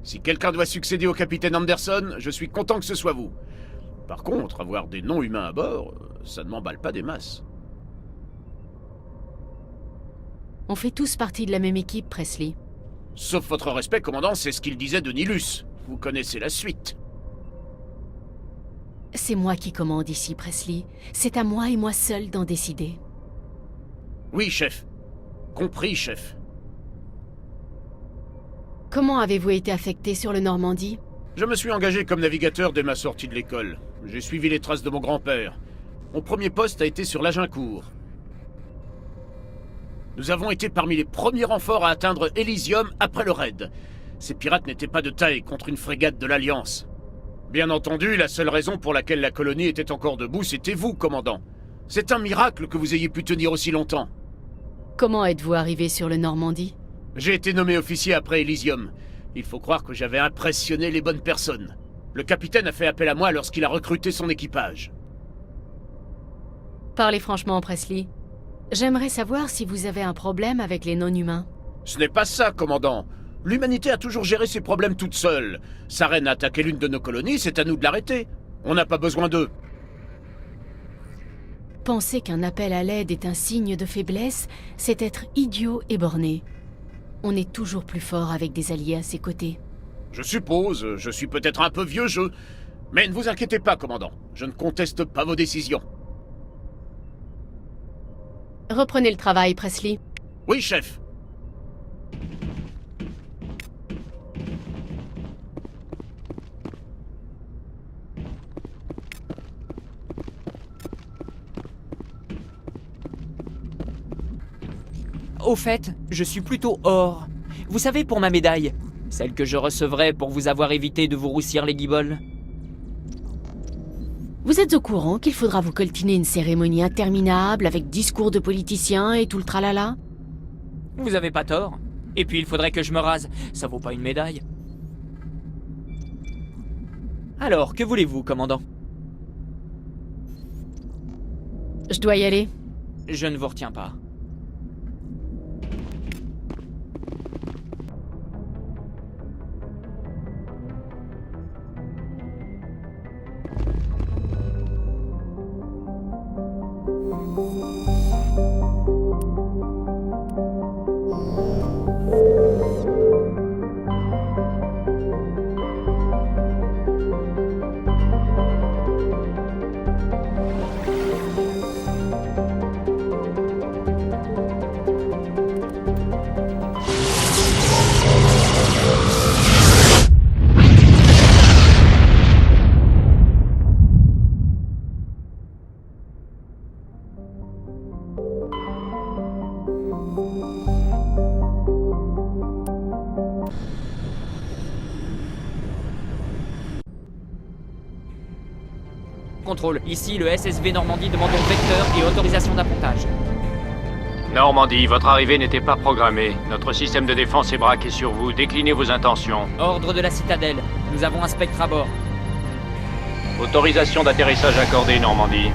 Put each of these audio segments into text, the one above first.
Si quelqu'un doit succéder au capitaine Anderson, je suis content que ce soit vous. Par contre, avoir des non-humains à bord, ça ne m'emballe pas des masses. On fait tous partie de la même équipe, Presley. Sauf votre respect, commandant, c'est ce qu'il disait de Nilus. Vous connaissez la suite. C'est moi qui commande ici, Presley. C'est à moi et moi seul d'en décider. Oui, chef. Compris, chef. Comment avez-vous été affecté sur le Normandie? Je me suis engagé comme navigateur dès ma sortie de l'école. J'ai suivi les traces de mon grand-père. Mon premier poste a été sur l'Agincourt. Nous avons été parmi les premiers renforts à atteindre Elysium après le raid. Ces pirates n'étaient pas de taille contre une frégate de l'Alliance. Bien entendu, la seule raison pour laquelle la colonie était encore debout, c'était vous, commandant. C'est un miracle que vous ayez pu tenir aussi longtemps. Comment êtes-vous arrivé sur le Normandie? J'ai été nommé officier après Elysium. Il faut croire que j'avais impressionné les bonnes personnes. Le capitaine a fait appel à moi lorsqu'il a recruté son équipage. Parlez franchement, Presley. J'aimerais savoir si vous avez un problème avec les non-humains. Ce n'est pas ça, commandant. L'humanité a toujours géré ses problèmes toute seule. Sa reine a attaqué l'une de nos colonies, c'est à nous de l'arrêter. On n'a pas besoin d'eux. Penser qu'un appel à l'aide est un signe de faiblesse, c'est être idiot et borné. On est toujours plus fort avec des alliés à ses côtés. Je suppose, je suis peut-être un peu vieux jeu. Mais ne vous inquiétez pas, commandant. Je ne conteste pas vos décisions. Reprenez le travail, Presley. Oui, chef. Au fait, je suis plutôt or. Vous savez, pour ma médaille, celle que je recevrai pour vous avoir évité de vous roussir les guiboles. Vous êtes au courant qu'il faudra vous coltiner une cérémonie interminable avec discours de politiciens et tout le tralala? Vous avez pas tort. Et puis il faudrait que je me rase. Ça vaut pas une médaille. Alors, que voulez-vous, commandant? Je dois y aller. Je ne vous retiens pas. Contrôle, ici le SSV Normandie demande donc vecteur et autorisation d'appontage. Normandie, votre arrivée n'était pas programmée. Notre système de défense est braqué sur vous. Déclinez vos intentions. Ordre de la citadelle, nous avons un spectre à bord. Autorisation d'atterrissage accordée, Normandie.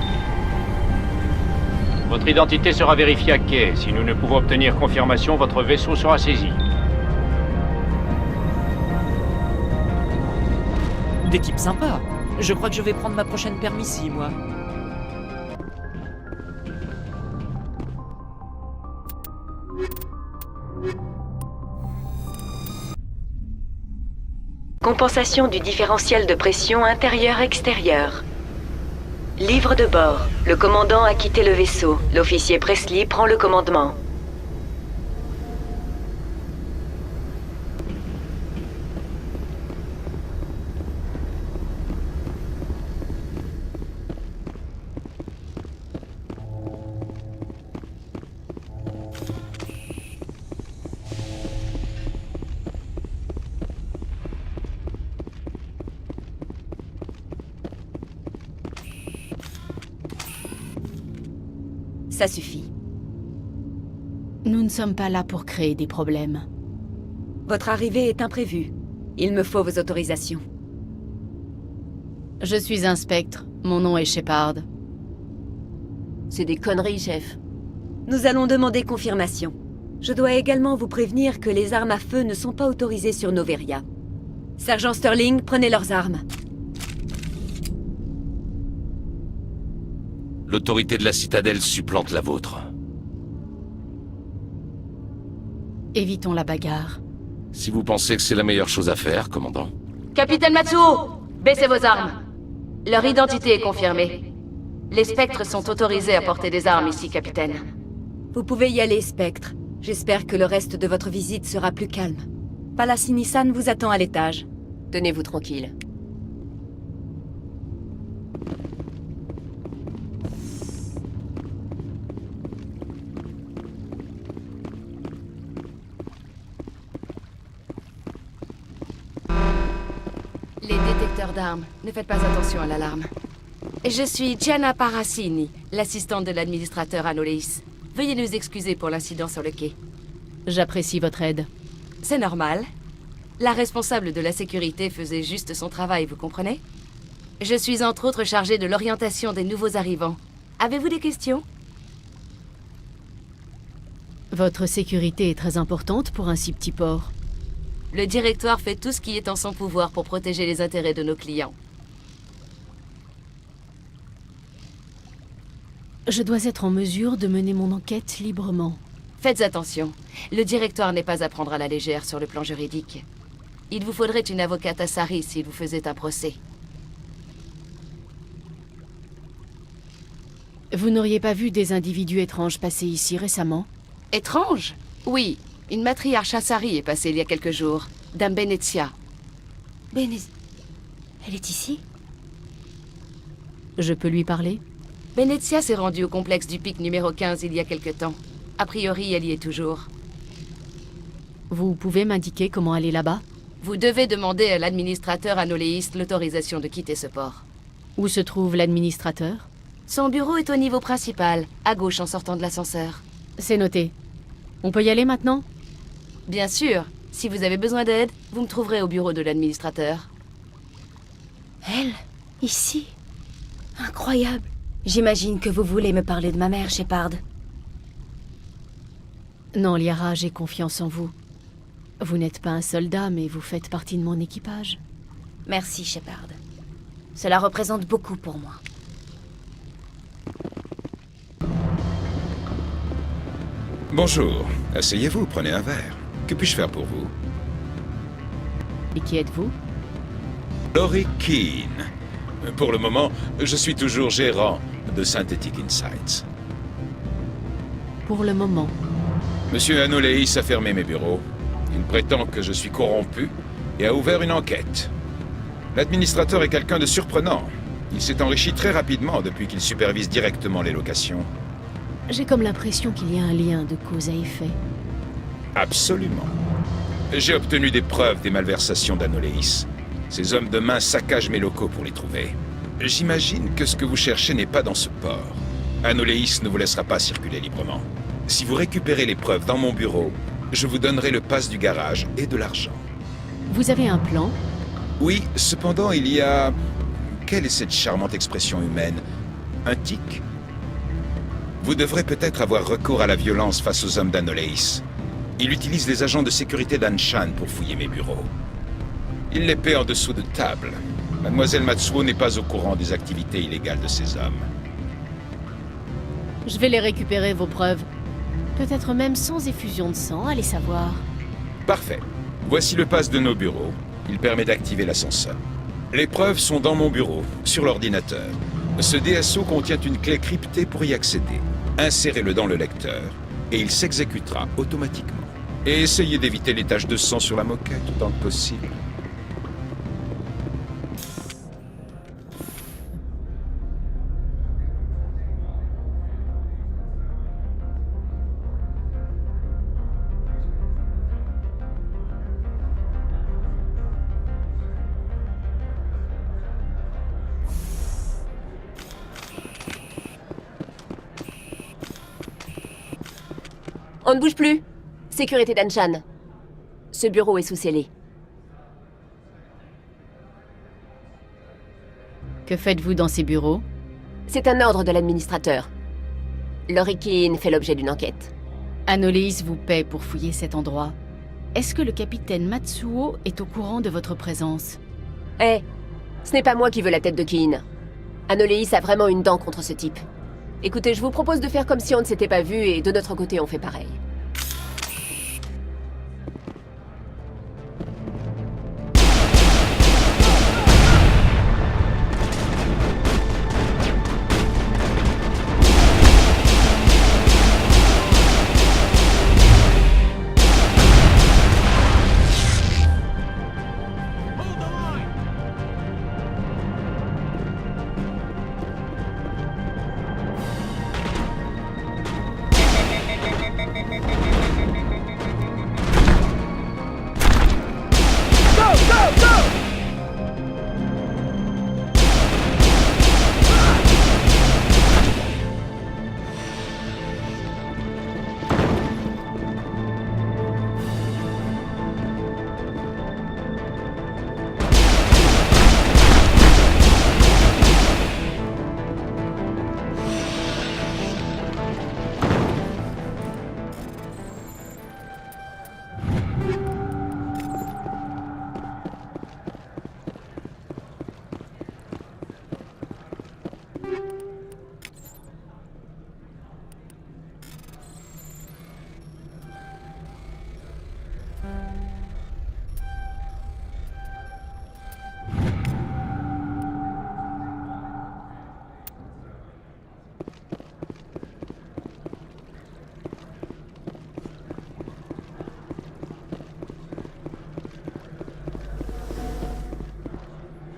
Votre identité sera vérifiée à quai. Si nous ne pouvons obtenir confirmation, votre vaisseau sera saisi. Des types sympas. Je crois que je vais prendre ma prochaine permis, moi. Compensation du différentiel de pression intérieur-extérieur. Livre de bord. Le commandant a quitté le vaisseau. L'officier Presley prend le commandement. Ça suffit. Nous ne sommes pas là pour créer des problèmes. Votre arrivée est imprévue. Il me faut vos autorisations. Je suis un spectre. Mon nom est Shepard. C'est des conneries, chef. Nous allons demander confirmation. Je dois également vous prévenir que les armes à feu ne sont pas autorisées sur Noveria. Sergent Sterling, prenez leurs armes. L'autorité de la citadelle supplante la vôtre. Évitons la bagarre. Si vous pensez que c'est la meilleure chose à faire, commandant. Capitaine Matsuo, baissez vos armes. Leur identité est confirmée. Les spectres sont autorisés à porter des armes ici, capitaine. Vous pouvez y aller, Spectre. J'espère que le reste de votre visite sera plus calme. Palasini-san vous attend à l'étage. Tenez-vous tranquille. Les détecteurs d'armes, ne faites pas attention à l'alarme. Je suis Gianna Parassini, l'assistante de l'administrateur Anoleis. Veuillez nous excuser pour l'incident sur le quai. J'apprécie votre aide. C'est normal. La responsable de la sécurité faisait juste son travail, vous comprenez? Je suis entre autres chargée de l'orientation des nouveaux arrivants. Avez-vous des questions? Votre sécurité est très importante pour un si petit port. Le directoire fait tout ce qui est en son pouvoir pour protéger les intérêts de nos clients. Je dois être en mesure de mener mon enquête librement. Faites attention. Le directoire n'est pas à prendre à la légère sur le plan juridique. Il vous faudrait une avocate à Sari s'il vous faisait un procès. Vous n'auriez pas vu des individus étranges passer ici récemment? Étrange? Oui. Une matriarche Asari est passée il y a quelques jours. Dame Benezia. Elle est ici? Je peux lui parler? Benezia s'est rendue au complexe du pic numéro 15 il y a quelque temps. A priori, elle y est toujours. Vous pouvez m'indiquer comment aller là-bas? Vous devez demander à l'administrateur Anoleis l'autorisation de quitter ce port. Où se trouve l'administrateur? Son bureau est au niveau principal, à gauche en sortant de l'ascenseur. C'est noté. On peut y aller maintenant? Bien sûr. Si vous avez besoin d'aide, vous me trouverez au bureau de l'administrateur. Elle? Ici? Incroyable. J'imagine que vous voulez me parler de ma mère, Shepard. Non, Liara, j'ai confiance en vous. Vous n'êtes pas un soldat, mais vous faites partie de mon équipage. Merci, Shepard. Cela représente beaucoup pour moi. Bonjour. Asseyez-vous, prenez un verre. Que puis-je faire pour vous? Et qui êtes-vous? Laurie Keane. Pour le moment, je suis toujours gérant de Synthetic Insights. Pour le moment. Monsieur Anoleis a fermé mes bureaux. Il prétend que je suis corrompu et a ouvert une enquête. L'administrateur est quelqu'un de surprenant. Il s'est enrichi très rapidement depuis qu'il supervise directement les locations. J'ai comme l'impression qu'il y a un lien de cause à effet. Absolument. J'ai obtenu des preuves des malversations d'Anoleis. Ces hommes de main saccagent mes locaux pour les trouver. J'imagine que ce que vous cherchez n'est pas dans ce port. Anoleis ne vous laissera pas circuler librement. Si vous récupérez les preuves dans mon bureau, je vous donnerai le pass du garage et de l'argent. Vous avez un plan? Oui, cependant, il y a... Quelle est cette charmante expression humaine? Un tic? Vous devrez peut-être avoir recours à la violence face aux hommes d'Anoleis. Il utilise les agents de sécurité d'Anshan pour fouiller mes bureaux. Il les paie en dessous de table. Mademoiselle Matsuo n'est pas au courant des activités illégales de ces hommes. Je vais les récupérer, vos preuves. Peut-être même sans effusion de sang, allez savoir. Parfait. Voici le pass de nos bureaux. Il permet d'activer l'ascenseur. Les preuves sont dans mon bureau, sur l'ordinateur. Ce DSO contient une clé cryptée pour y accéder. Insérez-le dans le lecteur, et il s'exécutera automatiquement. Et essayez d'éviter les taches de sang sur la moquette autant que possible. On ne bouge plus. Sécurité d'Anshan. Ce bureau est sous scellé. Que faites-vous dans ces bureaux? C'est un ordre de l'administrateur. Laurie Keane fait l'objet d'une enquête. Anoleis vous paie pour fouiller cet endroit. est-ce que le capitaine Matsuo est au courant de votre présence? Ce n'est pas moi qui veux la tête de Kiin. Anoléis a vraiment une dent contre ce type. Écoutez, je vous propose de faire comme si on ne s'était pas vu et de notre côté on fait pareil.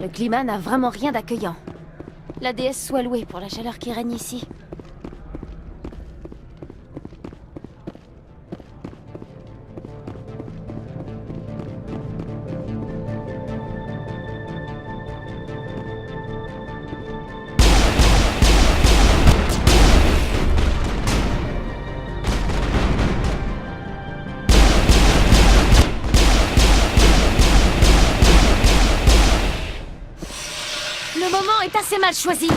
Le climat n'a vraiment rien d'accueillant. La déesse soit louée pour la chaleur qui règne ici. Le moment est assez mal choisi.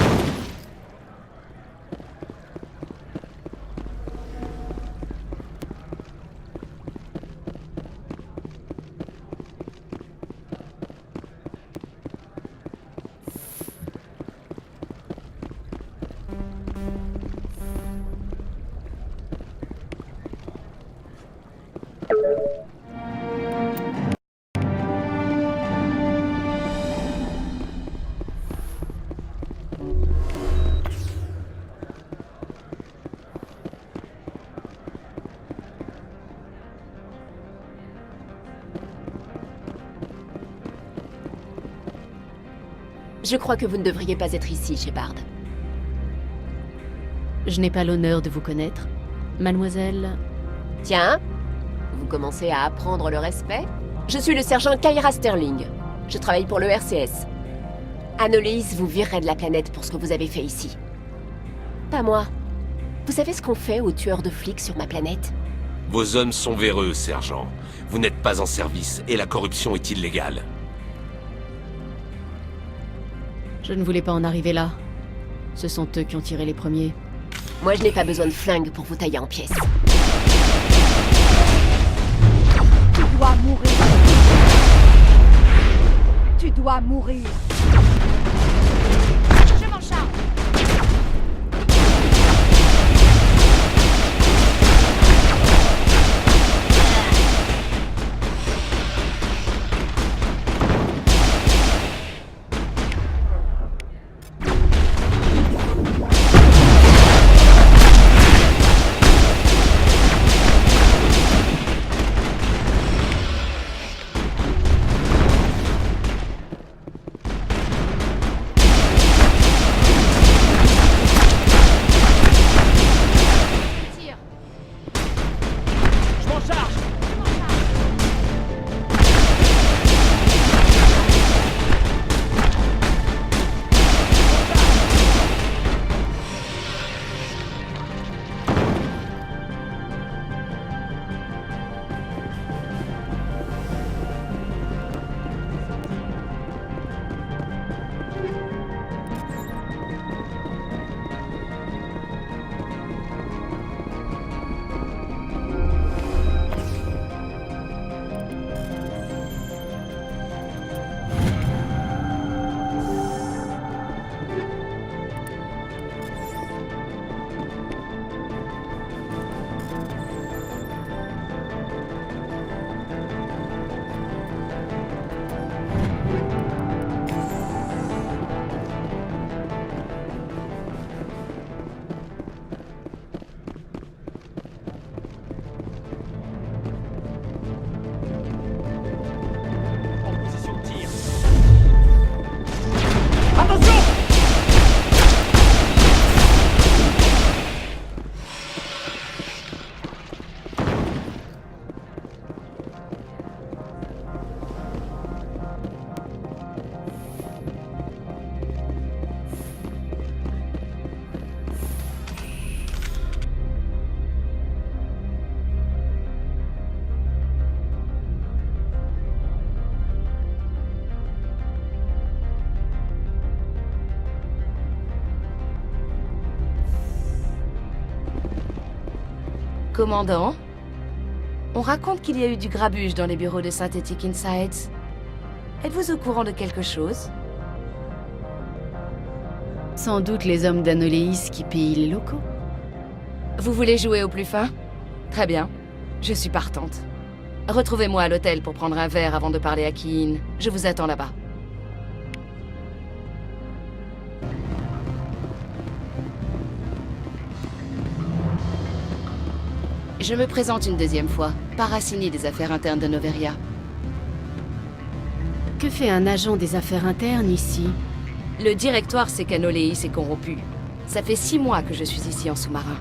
Je crois que vous ne devriez pas être ici, Shepard. Je n'ai pas l'honneur de vous connaître. Mademoiselle... Tiens, vous commencez à apprendre le respect? Je suis le sergent Kyra Sterling. Je travaille pour le RCS. Anoléis vous virerait de la planète pour ce que vous avez fait ici. Pas moi. Vous savez ce qu'on fait aux tueurs de flics sur ma planète? Vos hommes sont véreux, sergent. Vous n'êtes pas en service et la corruption est illégale. Je ne voulais pas en arriver là. Ce sont eux qui ont tiré les premiers. Moi, je n'ai pas besoin de flingue pour vous tailler en pièces. Tu dois mourir. Tu dois mourir. Je m'en charge. Commandant, on raconte qu'il y a eu du grabuge dans les bureaux de Synthetic Insights. Êtes-vous au courant de quelque chose? Sans doute les hommes d'Anoléis qui pillent les locaux. Vous voulez jouer au plus fin? Très bien, je suis partante. Retrouvez-moi à l'hôtel pour prendre un verre avant de parler à Kiin. Je vous attends là-bas. Je me présente une deuxième fois, Paracini des affaires internes de Noveria. Que fait un agent des affaires internes ici? Le directoire sait qu'Anoléis est corrompu. Ça fait 6 mois que je suis ici en sous-marin.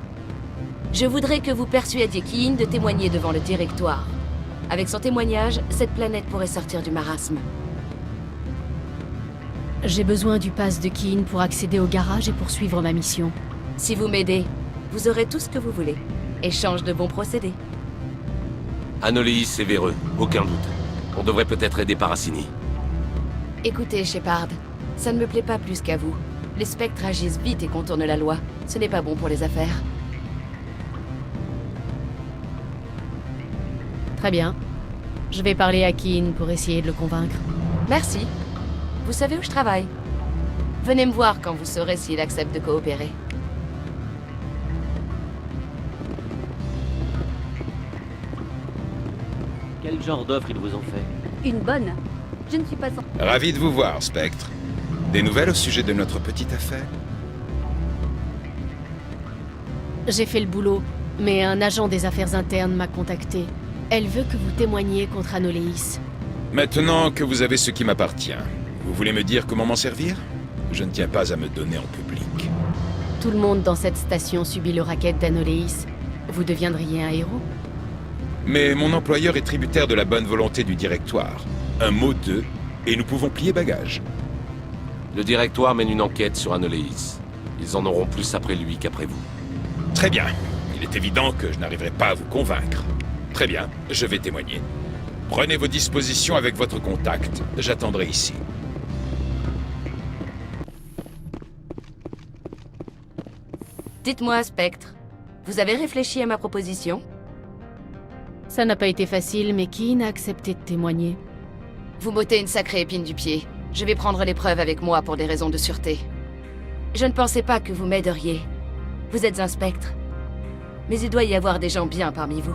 Je voudrais que vous persuadiez Kiin de témoigner devant le directoire. Avec son témoignage, cette planète pourrait sortir du marasme. J'ai besoin du pass de Kiin pour accéder au garage et poursuivre ma mission. Si vous m'aidez, vous aurez tout ce que vous voulez. Échange de bons procédés. Anoléis est véreux, aucun doute. On devrait peut-être aider Paracini. Écoutez, Shepard, ça ne me plaît pas plus qu'à vous. Les spectres agissent vite et contournent la loi. Ce n'est pas bon pour les affaires. Très bien. Je vais parler à Kiin pour essayer de le convaincre. Merci. Vous savez où je travaille. Venez me voir quand vous saurez s'il accepte de coopérer. Quel genre d'offre ils vous ont fait? Une bonne. Je ne suis pas... Ravi de vous voir, Spectre. Des nouvelles au sujet de notre petite affaire? J'ai fait le boulot, mais un agent des affaires internes m'a contacté. Elle veut que vous témoigniez contre Anoléis. Maintenant que vous avez ce qui m'appartient, vous voulez me dire comment m'en servir? Je ne tiens pas à me donner en public. Tout le monde dans cette station subit le racket d'Anoléis. Vous deviendriez un héros? Mais mon employeur est tributaire de la bonne volonté du directoire. Un mot d'eux, et nous pouvons plier bagages. Le directoire mène une enquête sur Anoléis. Ils en auront plus après lui qu'après vous. Très bien. Il est évident que je n'arriverai pas à vous convaincre. Très bien, je vais témoigner. Prenez vos dispositions avec votre contact. J'attendrai ici. Dites-moi, Spectre, vous avez réfléchi à ma proposition? Ça n'a pas été facile, mais Kiin a accepté de témoigner. Vous m'ôtez une sacrée épine du pied. Je vais prendre les preuves avec moi pour des raisons de sûreté. Je ne pensais pas que vous m'aideriez. Vous êtes un spectre. Mais il doit y avoir des gens bien parmi vous.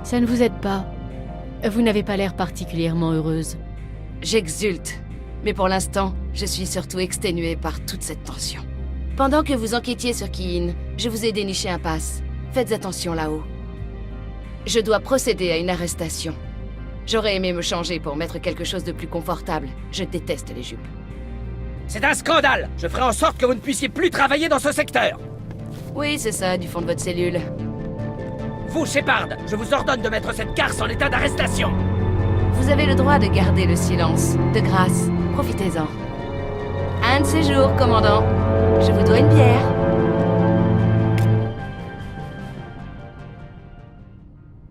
Ça ne vous aide pas. Vous n'avez pas l'air particulièrement heureuse. J'exulte. Mais pour l'instant, je suis surtout exténuée par toute cette tension. Pendant que vous enquêtiez sur Kiin, je vous ai déniché un pass. Faites attention là-haut. Je dois procéder à une arrestation. J'aurais aimé me changer pour mettre quelque chose de plus confortable. Je déteste les jupes. C'est un scandale! Je ferai en sorte que vous ne puissiez plus travailler dans ce secteur! Oui, c'est ça, du fond de votre cellule. Vous, Shepard, je vous ordonne de mettre cette garce en état d'arrestation! Vous avez le droit de garder le silence. De grâce, profitez-en. Un de ces jours, commandant. Je vous dois une bière.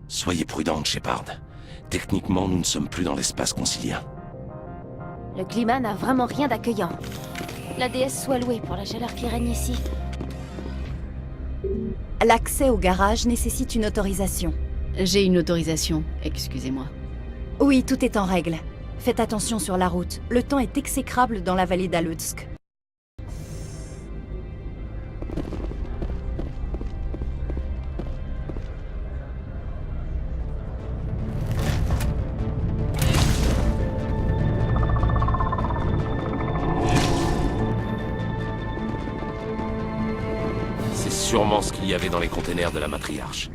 Soyez prudente, Shepard. Techniquement, nous ne sommes plus dans l'espace concilien. Le climat n'a vraiment rien d'accueillant. La déesse soit louée pour la chaleur qui règne ici. L'accès au garage nécessite une autorisation. J'ai une autorisation, excusez-moi. Oui, tout est en règle. Faites attention sur la route. Le temps est exécrable dans la vallée d'Alutsk. C'est sûrement ce qu'il y avait dans les containers de la matriarche.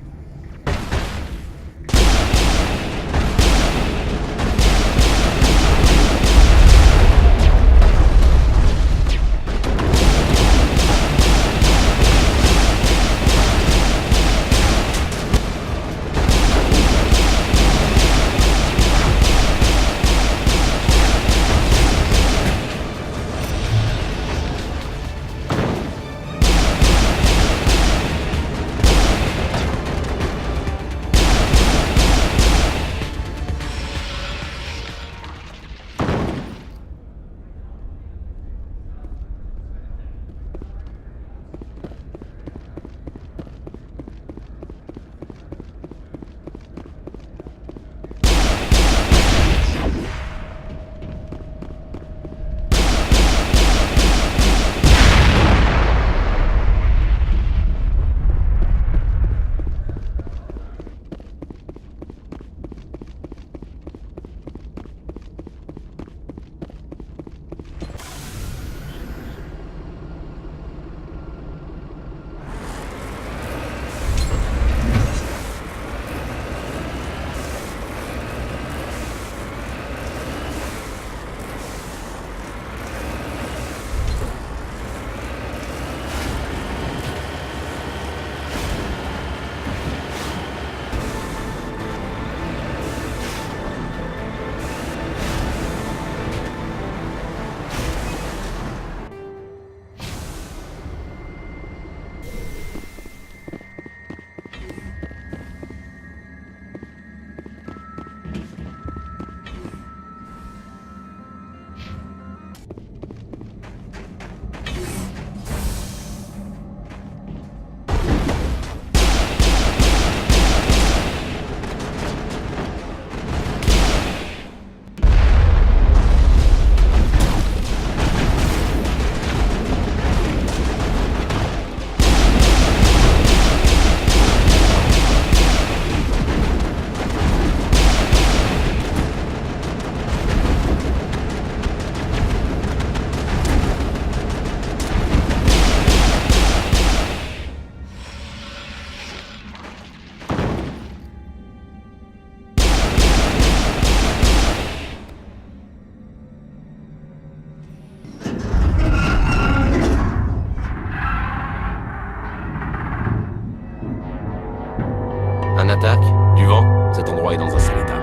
attaque, du vent, cet endroit est dans un sale état.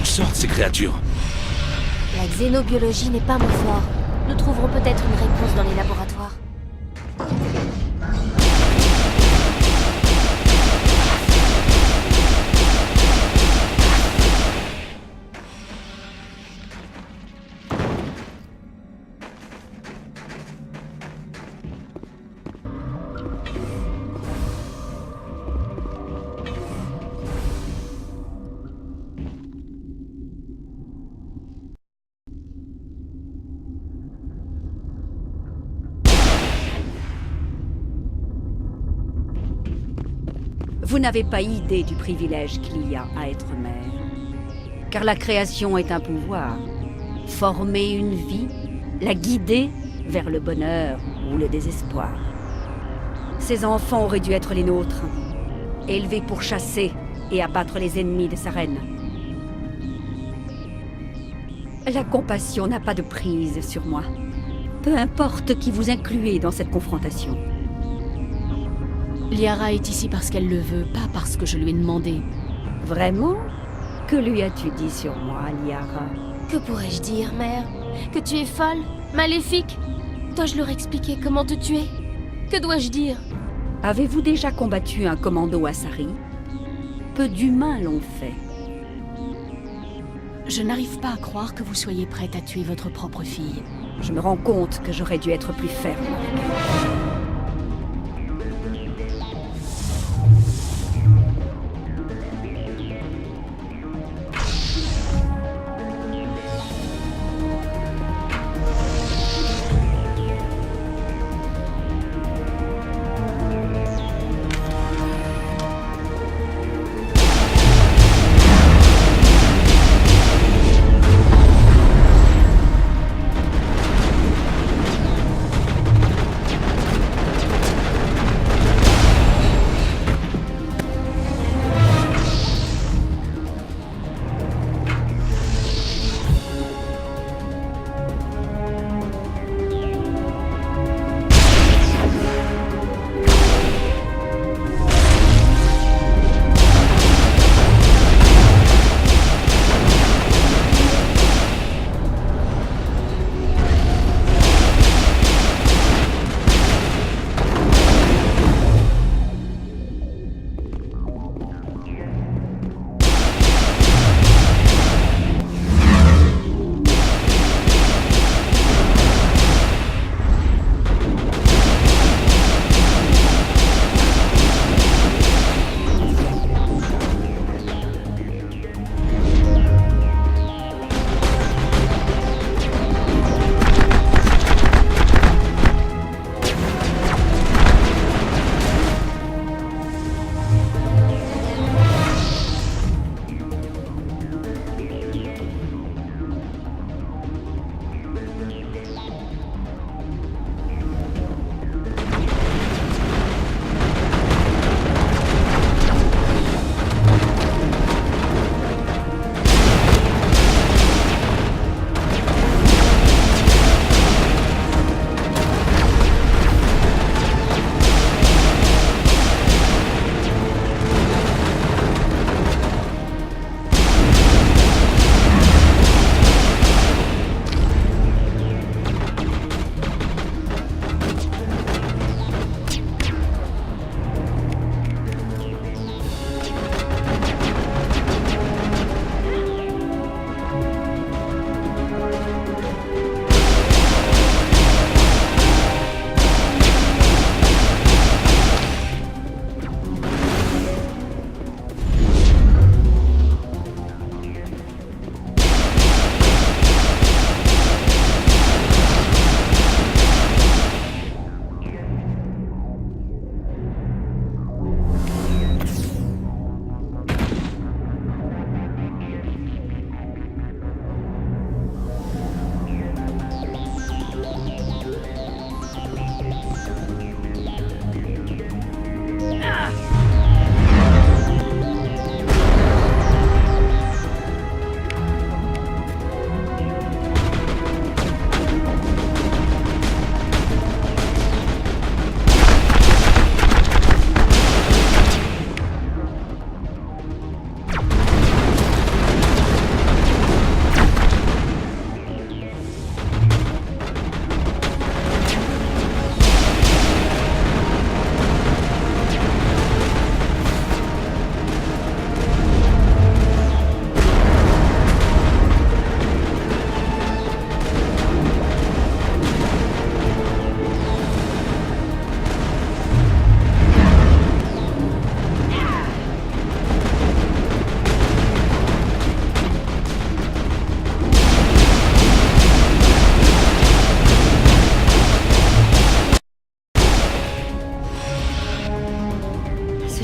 Sortent ces créatures. La xénobiologie n'est pas mon fort. Nous trouverons peut-être une réponse dans les laboratoires. Vous n'avez pas idée du privilège qu'il y a à être mère. Car la création est un pouvoir. Former une vie, la guider vers le bonheur ou le désespoir. Ces enfants auraient dû être les nôtres, élevés pour chasser et abattre les ennemis de sa reine. La compassion n'a pas de prise sur moi. Peu importe qui vous incluez dans cette confrontation. Liara est ici parce qu'elle le veut, pas parce que je lui ai demandé. Vraiment? Que lui as-tu dit sur moi, Liara? Que pourrais-je dire, mère? Que tu es folle? Maléfique? Dois-je leur expliquer comment te tuer? Que dois-je dire? Avez-vous déjà combattu un commando Asari? Peu d'humains l'ont fait. Je n'arrive pas à croire que vous soyez prête à tuer votre propre fille. Je me rends compte que j'aurais dû être plus ferme.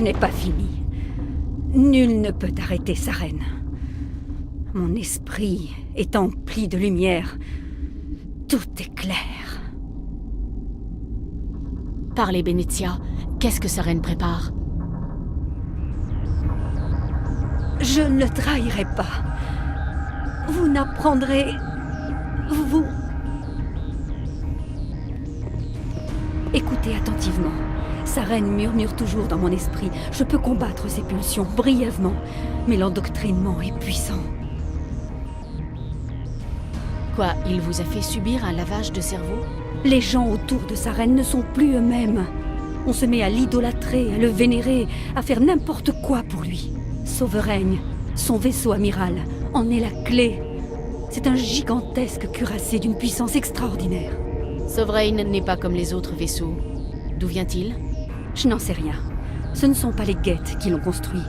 n'est pas fini. Nul ne peut arrêter Saren. Mon esprit est empli de lumière. Tout est clair. Parlez, Benezia. Qu'est-ce que Saren prépare? Je ne le trahirai pas. Vous n'apprendrez... Vous... Écoutez attentivement. Saren murmure toujours dans mon esprit. Je peux combattre ses pulsions brièvement, mais l'endoctrinement est puissant. Quoi, il vous a fait subir un lavage de cerveau? Les gens autour de Saren ne sont plus eux-mêmes. On se met à l'idolâtrer, à le vénérer, à faire n'importe quoi pour lui. Souverain, son vaisseau amiral, en est la clé. C'est un gigantesque cuirassé d'une puissance extraordinaire. Sovereign n'est pas comme les autres vaisseaux. D'où vient-il? Je n'en sais rien. Ce ne sont pas les Geth qui l'ont construit.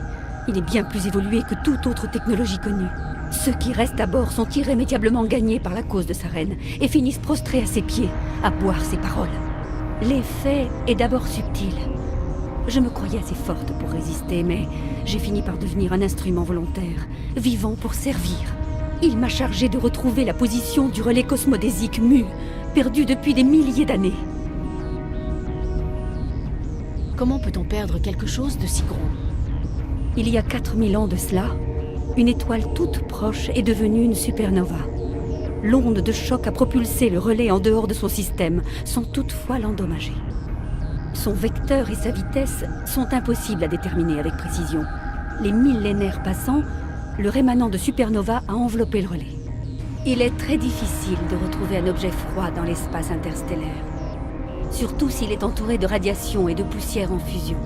Il est bien plus évolué que toute autre technologie connue. Ceux qui restent à bord sont irrémédiablement gagnés par la cause de Saren et finissent prostrés à ses pieds, à boire ses paroles. L'effet est d'abord subtil. Je me croyais assez forte pour résister, mais j'ai fini par devenir un instrument volontaire, vivant pour servir. Il m'a chargé de retrouver la position du relais cosmodésique mu, perdu depuis des milliers d'années. Comment peut-on perdre quelque chose de si gros? Il y a 4000 ans de cela, une étoile toute proche est devenue une supernova. L'onde de choc a propulsé le relais en dehors de son système, sans toutefois l'endommager. Son vecteur et sa vitesse sont impossibles à déterminer avec précision. Les millénaires passant, le rémanent de supernova a enveloppé le relais. Il est très difficile de retrouver un objet froid dans l'espace interstellaire. Surtout s'il est entouré de radiation et de poussière en fusion.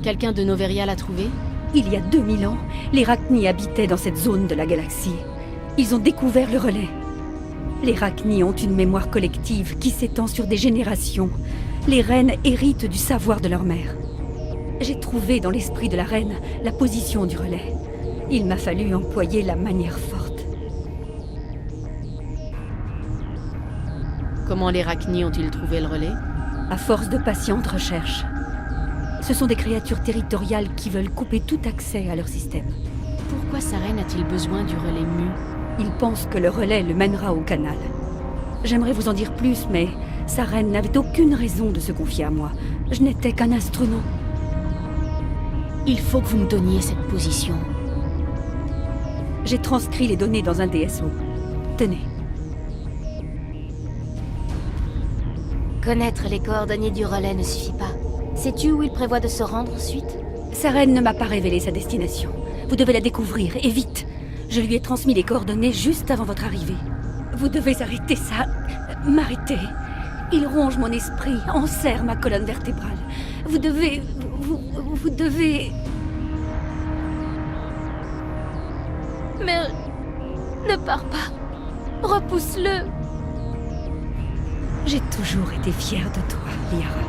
Quelqu'un de Noveria l'a trouvé? Il y a 2000 ans, les Rachni habitaient dans cette zone de la galaxie. Ils ont découvert le relais. Les Rachni ont une mémoire collective qui s'étend sur des générations. Les reines héritent du savoir de leur mère. J'ai trouvé dans l'esprit de la reine la position du relais. Il m'a fallu employer la manière forte. Comment les Rachni ont-ils trouvé le relais? À force de patiente recherche. Ce sont des créatures territoriales qui veulent couper tout accès à leur système. Pourquoi Saren a-t-il besoin du relais mu? Il pense que le relais le mènera au canal. J'aimerais vous en dire plus, mais Saren n'avait aucune raison de se confier à moi. Je n'étais qu'un instrument. Il faut que vous me donniez cette position. J'ai transcrit les données dans un DSO. Tenez. Connaître les coordonnées du relais ne suffit pas. Sais-tu où il prévoit de se rendre ensuite? Saren ne m'a pas révélé sa destination. Vous devez la découvrir, et vite. Je lui ai transmis les coordonnées juste avant votre arrivée. Vous devez arrêter ça. M'arrêter. Il ronge mon esprit, enserre ma colonne vertébrale. Vous devez... Vous devez... Mais... ne pars pas. Repousse-le. J'ai toujours été fière de toi, Liara.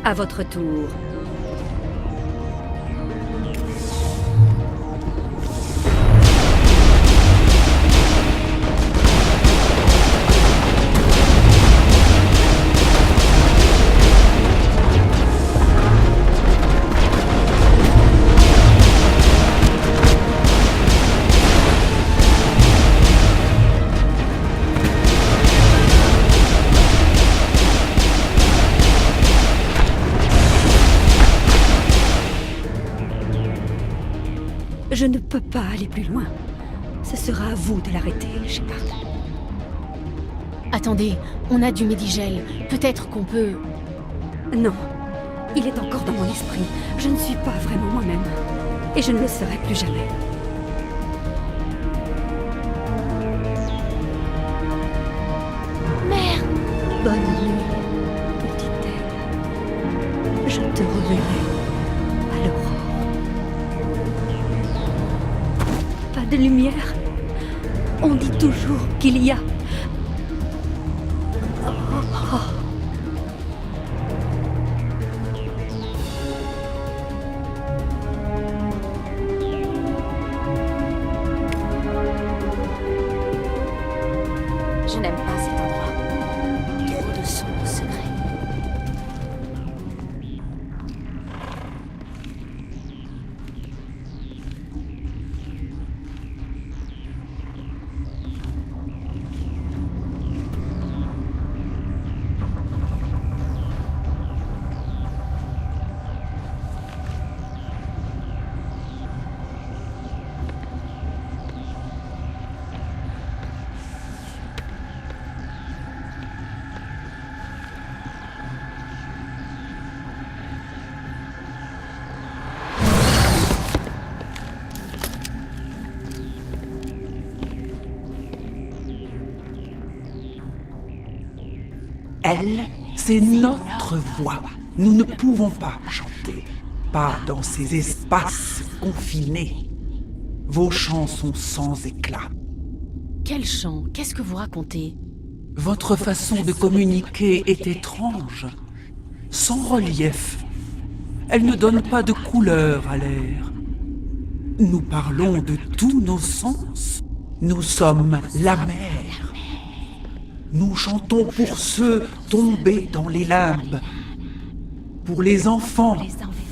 À votre tour. Je ne peux pas aller plus loin. Ce sera à vous de l'arrêter, Shepard. Attendez, on a du Médigel. Peut-être qu'on peut... Non. Il est encore dans mon esprit. Je ne suis pas vraiment moi-même. Et je ne le serai plus jamais. Mère! Bonne nuit, petite-elle. Je te reverrai à l'aurore. Pas de lumière. On dit toujours qu'il y a... Je n'aime pas cet endroit. Elle, c'est notre voix. Nous ne pouvons pas chanter. Pas dans ces espaces confinés. Vos chants sont sans éclat. Quel chant? Qu'est-ce que vous racontez? Votre façon de communiquer est étrange, sans relief. Elle ne donne pas de couleur à l'air. Nous parlons de tous nos sens. Nous sommes la mer. Nous chantons pour ceux tombés dans les limbes, pour les enfants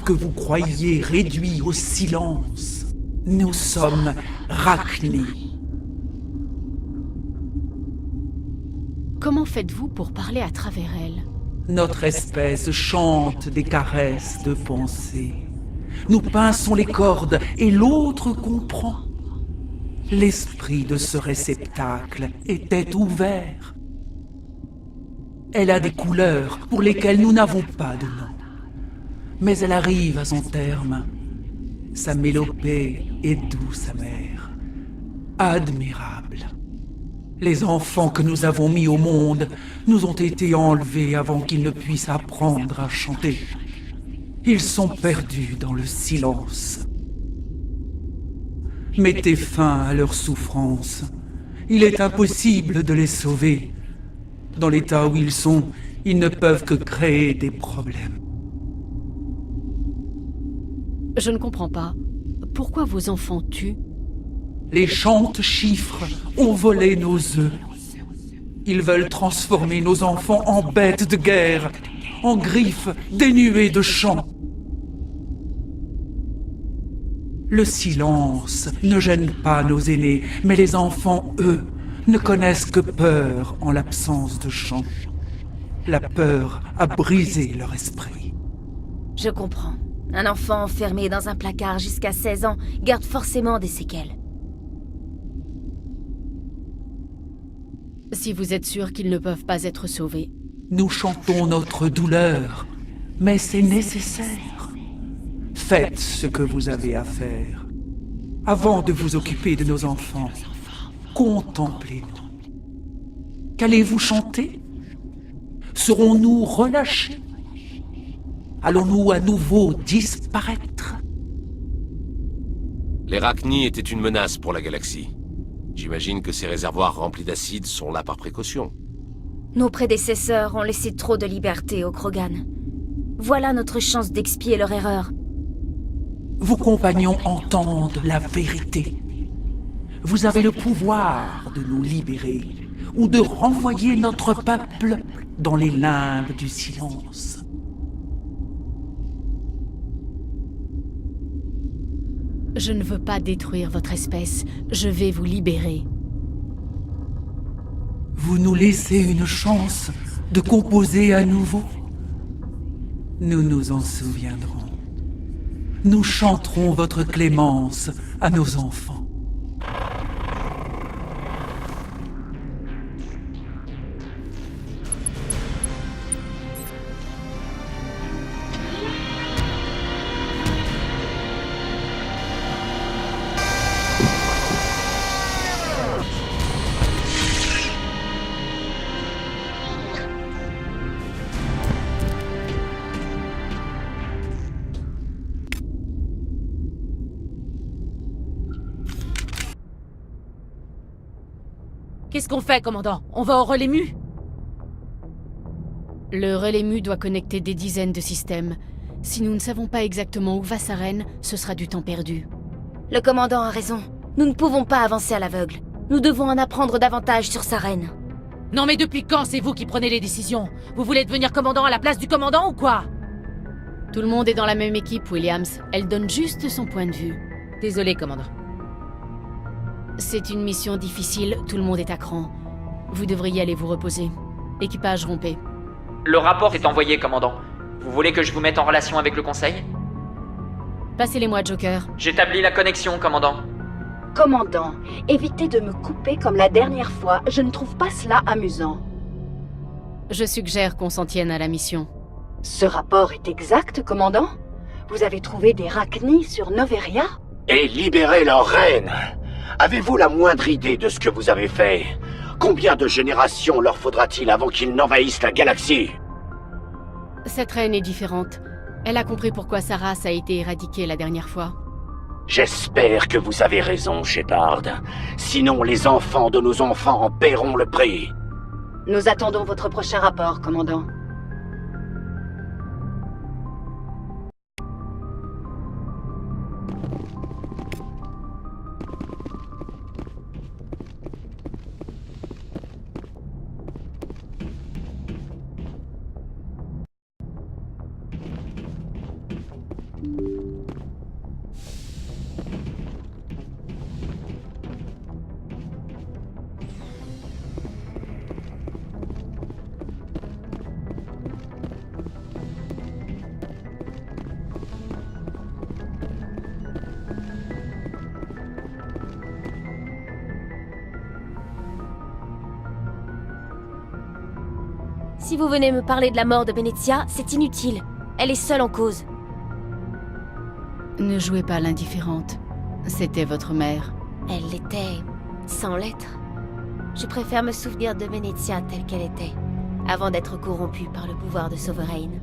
que vous croyez réduits au silence. Nous sommes Rachni. Comment faites-vous pour parler à travers elle? Notre espèce chante des caresses de pensée. Nous pinçons les cordes et l'autre comprend. L'esprit de ce réceptacle était ouvert. Elle a des couleurs pour lesquelles nous n'avons pas de nom. Mais elle arrive à son terme. Sa mélopée est douce amère. Admirable. Les enfants que nous avons mis au monde nous ont été enlevés avant qu'ils ne puissent apprendre à chanter. Ils sont perdus dans le silence. Mettez fin à leur souffrance. Il est impossible de les sauver. Dans l'état où ils sont, ils ne peuvent que créer des problèmes. Je ne comprends pas. Pourquoi vos enfants tuent? Les chantes chiffres ont volé nos œufs. Ils veulent transformer nos enfants en bêtes de guerre, en griffes dénuées de chant. Le silence ne gêne pas nos aînés, mais les enfants, eux, ne connaissent que peur en l'absence de chant. La peur a brisé leur esprit. Je comprends. Un enfant enfermé dans un placard jusqu'à 16 ans garde forcément des séquelles. Si vous êtes sûr qu'ils ne peuvent pas être sauvés. Nous chantons notre douleur, mais c'est nécessaire. Faites ce que vous avez à faire. Avant de vous occuper de nos enfants, contemplez-nous. Qu'allez-vous chanter? Serons-nous relâchés? Allons-nous à nouveau disparaître? Les Rachni étaient une menace pour la galaxie. J'imagine que ces réservoirs remplis d'acide sont là par précaution. Nos prédécesseurs ont laissé trop de liberté aux Krogan. Voilà notre chance d'expier leur erreur. Vos compagnons entendent la vérité. Vous avez le pouvoir de nous libérer ou de renvoyer notre peuple dans les limbes du silence. Je ne veux pas détruire votre espèce. Je vais vous libérer. Vous nous laissez une chance de composer à nouveau? Nous nous en souviendrons. Nous chanterons votre clémence à nos enfants. Qu'est-ce qu'on fait, commandant? On va au relais mu? Le relais mu doit connecter des dizaines de systèmes. Si nous ne savons pas exactement où va Saren, ce sera du temps perdu. Le commandant a raison. Nous ne pouvons pas avancer à l'aveugle. Nous devons en apprendre davantage sur Saren. Non mais depuis quand c'est vous qui prenez les décisions? Vous voulez devenir commandant à la place du commandant ou quoi? Tout le monde est dans la même équipe, Williams. Elle donne juste son point de vue. Désolé, commandant. C'est une mission difficile, tout le monde est à cran. Vous devriez aller vous reposer. Équipage, rompez. Le rapport est envoyé, commandant. Vous voulez que je vous mette en relation avec le conseil? Passez-les-moi, Joker. J'établis la connexion, commandant. Commandant, évitez de me couper comme la dernière fois. Je ne trouve pas cela amusant. Je suggère qu'on s'en tienne à la mission. Ce rapport est exact, commandant? Vous avez trouvé des Rachni sur Noveria? Et libéré leur reine! Avez-vous la moindre idée de ce que vous avez fait? Combien de générations leur faudra-t-il avant qu'ils n'envahissent la galaxie? Cette reine est différente. Elle a compris pourquoi sa race a été éradiquée la dernière fois. J'espère que vous avez raison, Shepard. Sinon, les enfants de nos enfants en paieront le prix. Nous attendons votre prochain rapport, commandant. Si vous venez me parler de la mort de Benezia, c'est inutile. Elle est seule en cause. Ne jouez pas l'indifférente. C'était votre mère. Elle l'était sans l'être. Je préfère me souvenir de Benezia telle qu'elle était, avant d'être corrompue par le pouvoir de Sovereign.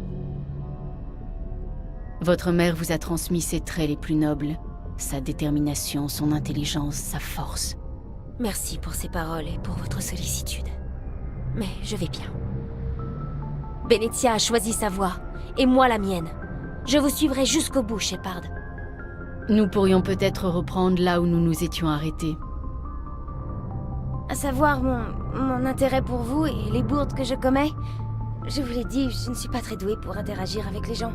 Votre mère vous a transmis ses traits les plus nobles. Sa détermination, son intelligence, sa force. Merci pour ces paroles et pour votre sollicitude. Mais je vais bien. Benezia a choisi sa voie, et moi la mienne. Je vous suivrai jusqu'au bout, Shepard. Nous pourrions peut-être reprendre là où nous nous étions arrêtés. À savoir mon intérêt pour vous et les bourdes que je commets. Je vous l'ai dit, je ne suis pas très douée pour interagir avec les gens.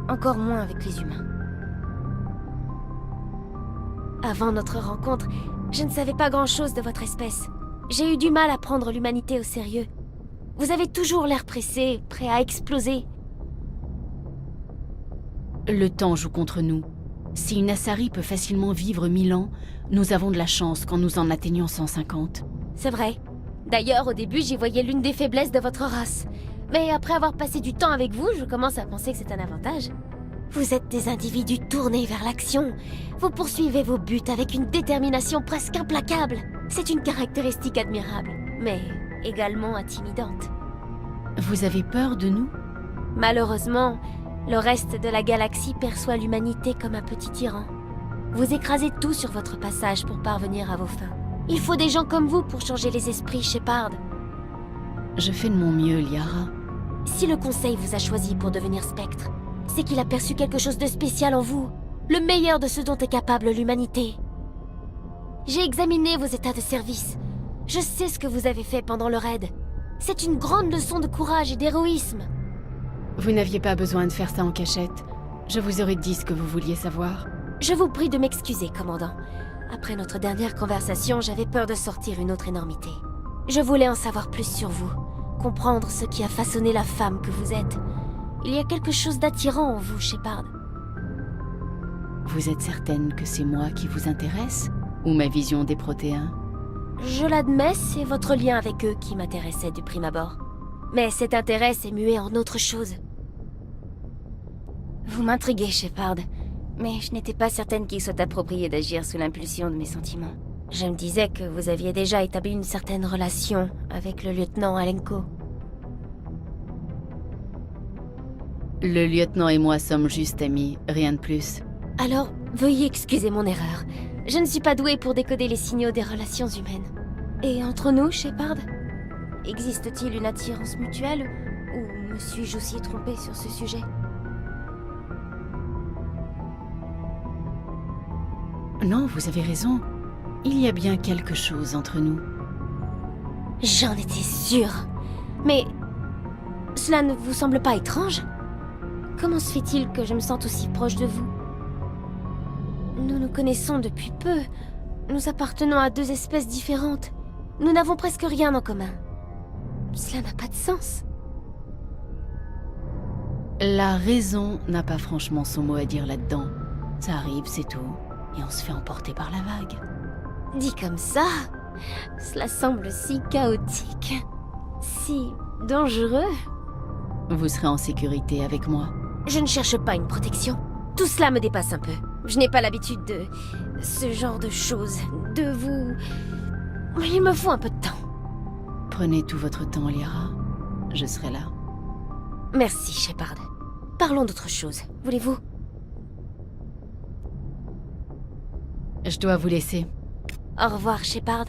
Encore moins avec les humains. Avant notre rencontre, je ne savais pas grand-chose de votre espèce. J'ai eu du mal à prendre l'humanité au sérieux. Vous avez toujours l'air pressé, prêt à exploser. Le temps joue contre nous. Si une Asari peut facilement vivre 1000 ans, nous avons de la chance quand nous en atteignons 150. C'est vrai. D'ailleurs, au début, j'y voyais l'une des faiblesses de votre race. Mais après avoir passé du temps avec vous, je commence à penser que c'est un avantage. Vous êtes des individus tournés vers l'action. Vous poursuivez vos buts avec une détermination presque implacable. C'est une caractéristique admirable, mais également intimidante. Vous avez peur de nous? Malheureusement, le reste de la galaxie perçoit l'humanité comme un petit tyran. Vous écrasez tout sur votre passage pour parvenir à vos fins. Il faut des gens comme vous pour changer les esprits, Shepard. Je fais de mon mieux, Liara. Si le Conseil vous a choisi pour devenir Spectre, c'est qu'il a perçu quelque chose de spécial en vous. Le meilleur de ce dont est capable l'humanité. J'ai examiné vos états de service. Je sais ce que vous avez fait pendant le raid. C'est une grande leçon de courage et d'héroïsme. Vous n'aviez pas besoin de faire ça en cachette. Je vous aurais dit ce que vous vouliez savoir. Je vous prie de m'excuser, commandant. Après notre dernière conversation, j'avais peur de sortir une autre énormité. Je voulais en savoir plus sur vous, comprendre ce qui a façonné la femme que vous êtes. Il y a quelque chose d'attirant en vous, Shepard. Vous êtes certaine que c'est moi qui vous intéresse? Ou ma vision des Protéens? Je l'admets, c'est votre lien avec eux qui m'intéressait du prime abord. Mais cet intérêt s'est mué en autre chose. Vous m'intriguez, Shepard. Mais je n'étais pas certaine qu'il soit approprié d'agir sous l'impulsion de mes sentiments. Je me disais que vous aviez déjà établi une certaine relation avec le lieutenant Alenko. Le lieutenant et moi sommes juste amis, rien de plus. Alors, veuillez excuser mon erreur. Je ne suis pas douée pour décoder les signaux des relations humaines. Et entre nous, Shepard, existe-t-il une attirance mutuelle? Ou me suis-je aussi trompée sur ce sujet? Non, vous avez raison. Il y a bien quelque chose entre nous. J'en étais sûre. Mais cela ne vous semble pas étrange? Comment se fait-il que je me sente aussi proche de vous? Nous nous connaissons depuis peu. Nous appartenons à deux espèces différentes. Nous n'avons presque rien en commun. Cela n'a pas de sens. La raison n'a pas franchement son mot à dire là-dedans. Ça arrive, c'est tout. Et on se fait emporter par la vague. Dit comme ça, cela semble si chaotique, si dangereux. Vous serez en sécurité avec moi. Je ne cherche pas une protection. Tout cela me dépasse un peu. Je n'ai pas l'habitude de ce genre de choses. De vous... Il me faut un peu de temps. Prenez tout votre temps, Lyra. Je serai là. Merci, Shepard. Parlons d'autre chose, voulez-vous? Je dois vous laisser. Au revoir, Shepard.